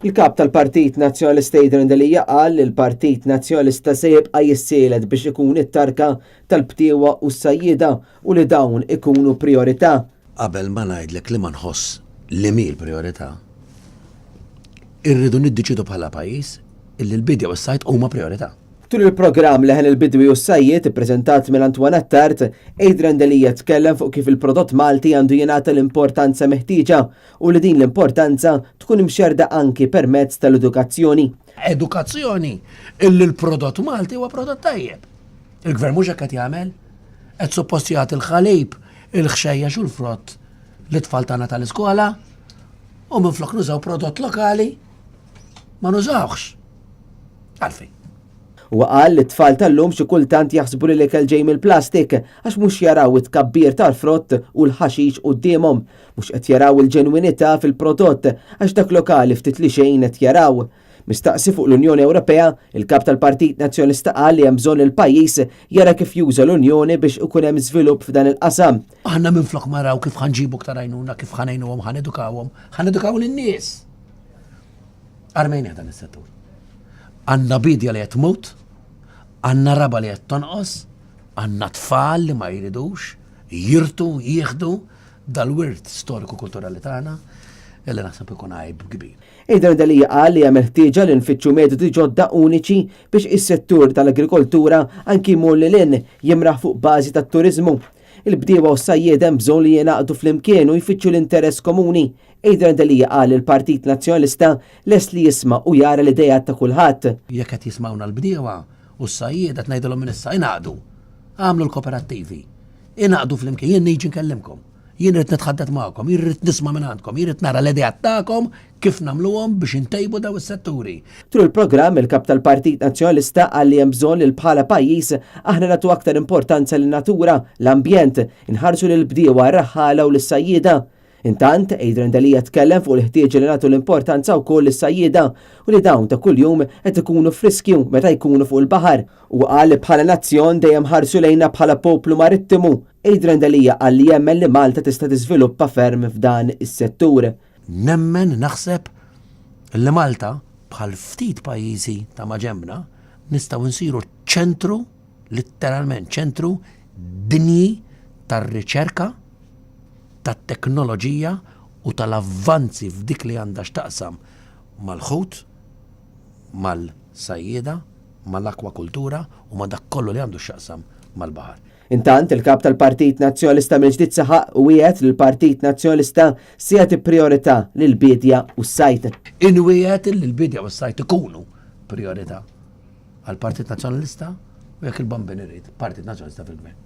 Il-kap tal-Partit Nazzjonalista Adrian Delija qal li l-Partit Nazzjonalista se jibqa' jissieled biex ikun it-tarka tal-btiewa u s-sajjieda u li dawn ikunu priorità. Qabel ma ngħidlek li ma nħoss li mi l-priorità, irridu niddeċidu bħala pajjiż illi l-bidja u s-sajt huma priorità. Tul il-programm leħen il-bidwi u s-sajjiet ippreżentat mill-Antwan Attart, Adrian Delija tkellem fuq kif il-prodott Malti għandu jingħata l-importanza meħtieġa u li din l-importanza tkun imxerda anki permezz tal-edukazzjoni. Edukazzjoni illi l-prodott Malti huwa prodott tajjeb. Il-gvern mhux hekk qed jagħmel, qed suppost jagħti l-ħalib, il-ħxejjex u l-frott l-tfal tagħna tal-iskola u minflok nużaw prodott lokali ma nużawx. Għalfejn. U qal li t-tfal tal-lum xi kultant jaħsbu li l-ikel ġej mill-plastik għax mhux jaraw it-tkabbir tal-frott u l-ħaxix qudiemhom, mhux qed jaraw il-ġenwinità fil-prodott għax dak lokali ftit li xejn qed jaraw. Mistaqsi fuq l-Unjoni Ewropea, il-kap tal-Partit Nazzjonalista qal li hemm bżonn il-pajjiż jara kif juża l-Unjoni biex ikun hemm żvilupp f'dan il-qasam. Aħna minflok maraw kif ħanġibu ktar għajnuna, kif ħanejnuhom, ħanedukaw lin-nies. Armenja dan is-settur. Għandna bidja li qed tmut, għandna raba li qed tonqos, għandna tfal li ma jridux jirtu jieħdu dal-wirt storiku kulturali tagħna illi naħseb ikun għajb kbir. Adrian Delija qal li hemm ħtieġa li nfittxu metodi ġodda uniċi biex is-settur tal-agrikoltura anki jmur lil hinn jimraħ fuq bażi tat-turiżmu. Il-bdiewa u s-sajjied hemm bżonn li jingħaqdu flimkien u jfittxu l-interess komuni. Adrian Delija qal il-Partit Nazzjonalista lest li jisma' u jara l-idejat ta' kulħadd. Jekk qed jismawna l-bdiewa u s-sajjied qed ngħidulhom minn issa ingħaqdu. Għamlu l-kooperattivi. Ingħaqdu flimkien, jien niġi nkellimkom. Jien rrid nitħaddet magħkom, jien rrid nisma' minn għandkom, jien rrid nara l-idejat tagħkom kif nagħmluhom biex intejbu daw is-setturi. Tul il-programm il-kap tal-Partit Nazzjonalista qal li hemm bżonn li bħala pajjiż aħna nagħtu aktar importanza lin-natura, l-ambjent, inħarsu lill-bdiewa, r-raħħala u lis-sajjieda. Intant, Adrian Delija tkellem fuq il-ħtieġ li nagħtu l-importanza wkoll lis-sajjieda u li dawn ta' kuljum qed ikunu friskju meta jkunu fuq il-baħar u qal li bħala nazzjon dejjem ħarsu lejna bħala poplu marittimu. Adrian Delija qal li jemmen li Malta tista' tiżviluppa ferm f'dan is-settur. Nemmen naħseb li Malta bħal ftit pajjiżi ta' maġembna nistgħu nsiru ċentru, litteralment ċentru dinji tar-riċerka, tat-teknoloġija u tal-avvanzi f'dik li għandha x'taqsam mal-ħut, mal-sajjieda, mal-akwakultura u ma dak kollu li għandu x'taqsam mal-baħar. Intant il-kap tal-Partit Nazzjonalista mill-ġdid saħaq u wieħed li l-Partit Nazzjonalista se jagħti priorità lill-bidja u s-sajt. Inwiegħed li l-bidja u s-sajt ikunu priorità għall-Partit Nazzjonalista u jekk il-bambin irid Partit Nazzjonalista fil-gvern.